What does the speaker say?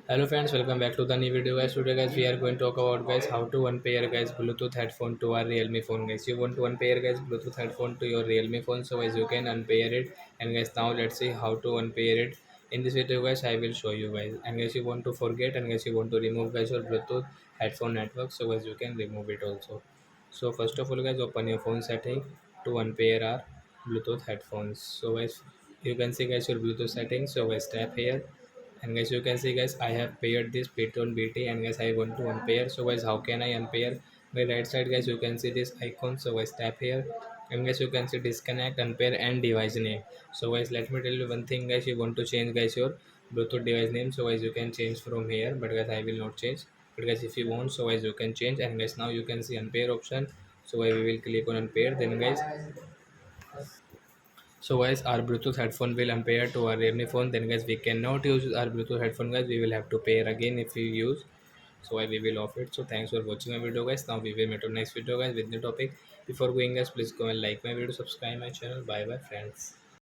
Hello friends, welcome back to the new video guys. Today guys we are going to talk about guys how to unpair guys Bluetooth headphone to our Realme phone guys. You want to unpair guys Bluetooth headphone to your Realme phone, so guys you can unpair it. And guys now let's see how to unpair it. In this video guys I will show you guys. And guys you want to forget and guys you want to remove guys your Bluetooth headphone network, so guys you can remove it also. So first of all guys open your phone setting to unpair our Bluetooth headphones. So guys you can see guys your Bluetooth settings. So guys tap here, and guys you can see guys I have paired this Patreon BT, and guys I want to unpair. So guys how can I unpair? By right side guys you can see this icon, so guys tap here, and guys you can see disconnect, unpair and device name. So guys let me tell you one thing guys, you want to change guys your Bluetooth device name, so guys you can change from here, but guys I will not change. But guys if you want, so guys you can change. And guys now you can see unpair option, so guys we will click on unpair. Then guys, so guys our Bluetooth headphone will unpair to our Realme phone. Then guys we cannot use our Bluetooth headphone guys, we will have to pair again if we use. So I we will off it. So thanks for watching my video guys. Now we will meet on next video guys with new topic. Before going guys, please go and like my video, subscribe my channel. Bye bye friends.